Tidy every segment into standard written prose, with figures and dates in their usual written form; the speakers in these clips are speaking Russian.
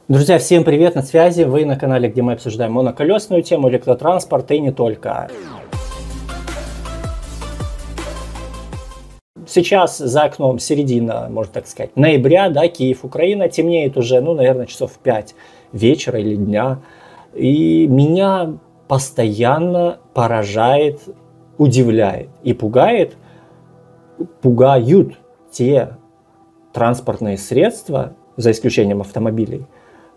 Друзья, всем привет, на связи. Вы на канале, где мы обсуждаем моноколесную тему, электротранспорт и не только. Сейчас за окном середина, можно так сказать, ноября, да, Киев, Украина. Темнеет уже, наверное, часов в 5 вечера или дня. И меня постоянно поражает, удивляет и пугают те транспортные средства, за исключением автомобилей,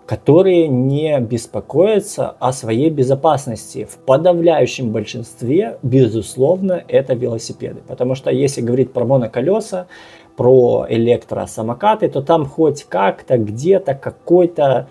которые не беспокоятся о своей безопасности. В подавляющем большинстве, безусловно, это велосипеды. Потому что если говорить про моноколеса, про электросамокаты, то там хоть как-то, где-то какой-то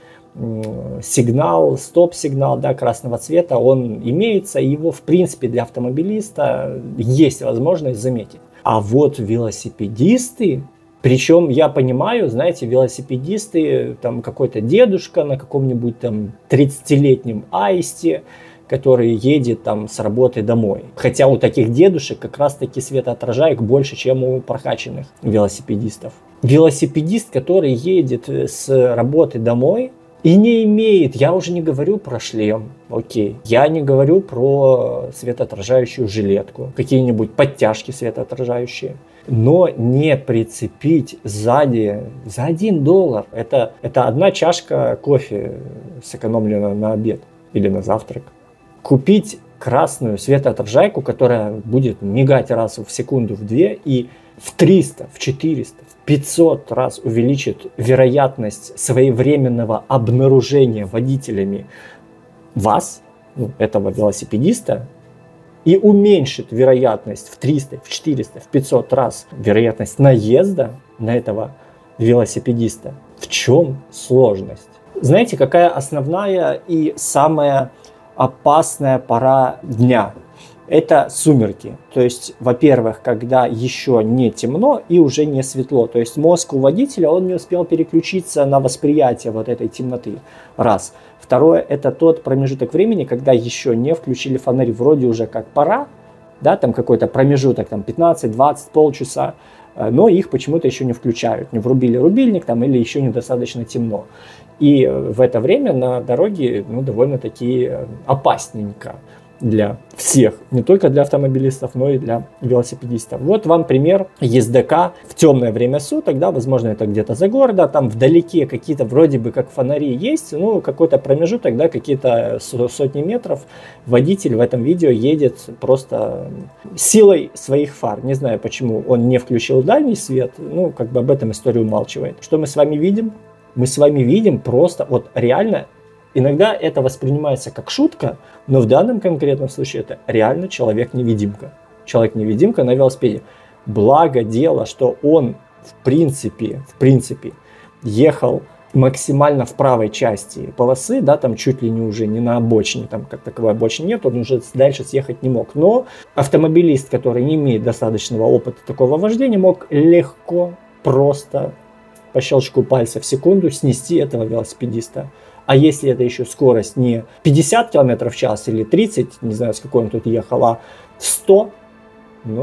сигнал, стоп-сигнал, да, красного цвета, он имеется, и его, в принципе, для автомобилиста есть возможность заметить. А вот велосипедисты, причем я понимаю, знаете, велосипедисты, там какой-то дедушка на каком-нибудь там 30-летнем аисте, который едет там с работы домой. Хотя у таких дедушек как раз таки светоотражаек больше, чем у прокачанных велосипедистов. Велосипедист, который едет с работы домой и не имеет, я уже не говорю про шлем, окей, я не говорю про светоотражающую жилетку, какие-нибудь подтяжки светоотражающие. Но не прицепить сзади за $1. Это одна чашка кофе, сэкономленная на обед или на завтрак. Купить красную светоотражайку, которая будет мигать раз в секунду, в 2 и в 300, в 400, в 500 раз увеличит вероятность своевременного обнаружения водителями вас, этого велосипедиста, и уменьшит вероятность в 300, в 400, в 500 раз вероятность наезда на этого велосипедиста. В чем сложность? Знаете, какая основная и самая опасная пора дня? Это сумерки. То есть, во-первых, когда еще не темно и уже не светло. То есть мозг у водителя, он не успел переключиться на восприятие вот этой темноты. Раз. Второе, это тот промежуток времени, когда еще не включили фонари. Вроде уже как пора, да, там какой-то промежуток, там 15-20, полчаса, но их почему-то еще не включают. Не врубили рубильник там или еще недостаточно темно. И в это время на дороге, довольно-таки опасненько для всех, не только для автомобилистов, но и для велосипедистов. Вот вам пример ездака в темное время суток, да, возможно, это где-то за городом, там вдалеке какие-то вроде бы как фонари есть, какой-то промежуток, да, какие-то сотни метров. Водитель в этом видео едет просто силой своих фар. Не знаю, почему он не включил дальний свет, об этом история умалчивает. Что мы с вами видим? Мы с вами видим просто, реально, иногда это воспринимается как шутка, но в данном конкретном случае это реально человек-невидимка. Человек-невидимка на велосипеде. Благо дело, что он в принципе ехал максимально в правой части полосы, да, там чуть ли не уже не на обочине, там как таковой обочины нет, он уже дальше съехать не мог. Но автомобилист, который не имеет достаточного опыта такого вождения, мог легко, просто по щелчку пальца в секунду снести этого велосипедиста. А если это еще скорость не 50 км в час или 30, не знаю, с какой он тут ехал, а 100,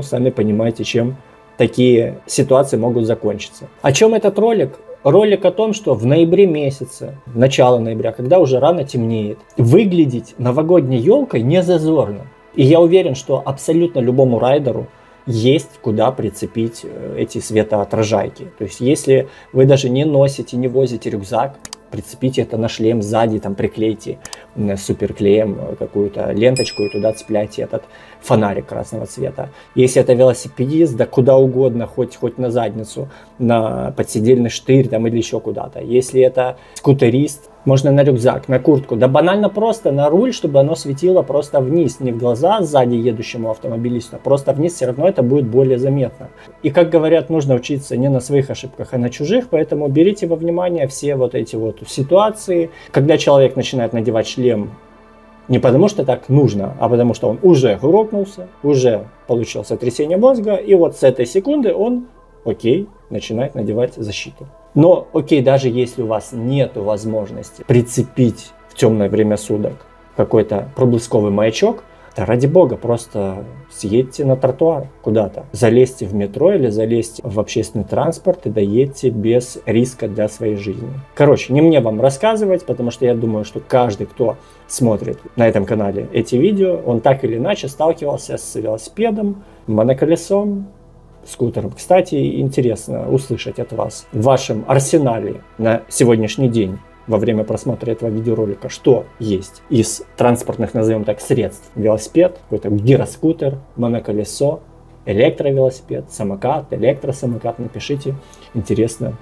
сами понимаете, чем такие ситуации могут закончиться. О чем этот ролик? Ролик о том, что в ноябре месяце, начало ноября, когда уже рано темнеет, выглядеть новогодней елкой не зазорно. И я уверен, что абсолютно любому райдеру есть куда прицепить эти светоотражайки. То есть если вы даже не носите, не возите рюкзак, прицепите это на шлем сзади, там приклейте суперклеем какую-то ленточку и туда цепляйте этот фонарик красного цвета. Если это велосипедист, да куда угодно, хоть на задницу, на подседельный штырь там, или еще куда-то. Если это скутерист, можно на рюкзак, на куртку, да банально просто на руль, чтобы оно светило просто вниз, не в глаза сзади едущему автомобилисту, а просто вниз, все равно это будет более заметно. И как говорят, нужно учиться не на своих ошибках, а на чужих, поэтому берите во внимание все вот эти ситуации, когда человек начинает надевать шлем не потому что так нужно, а потому что он уже грохнулся, уже получил сотрясение мозга, и вот с этой секунды он, начинает надевать защиту. Но, даже если у вас нет возможности прицепить в темное время суток какой-то проблесковый маячок, Да ради бога, просто съедьте на тротуар куда-то, залезьте в метро или залезьте в общественный транспорт и доедьте без риска для своей жизни. Короче, не мне вам рассказывать, потому что я думаю, что каждый, кто смотрит на этом канале эти видео, он так или иначе сталкивался с велосипедом, моноколесом, скутером. Кстати, интересно услышать от вас в вашем арсенале на сегодняшний день, во время просмотра этого видеоролика, что есть из транспортных, назовем так, средств. Велосипед, какой-то гироскутер, моноколесо, электровелосипед, самокат, электросамокат. Напишите, интересно,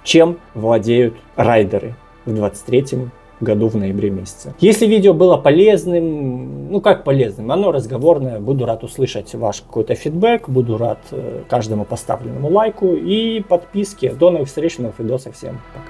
чем владеют райдеры в 23-м году в ноябре месяце. Если видео было полезным, ну как полезным, оно разговорное, буду рад услышать ваш какой-то фидбэк, буду рад каждому поставленному лайку и подписке. До новых встреч, новых видосов, всем пока.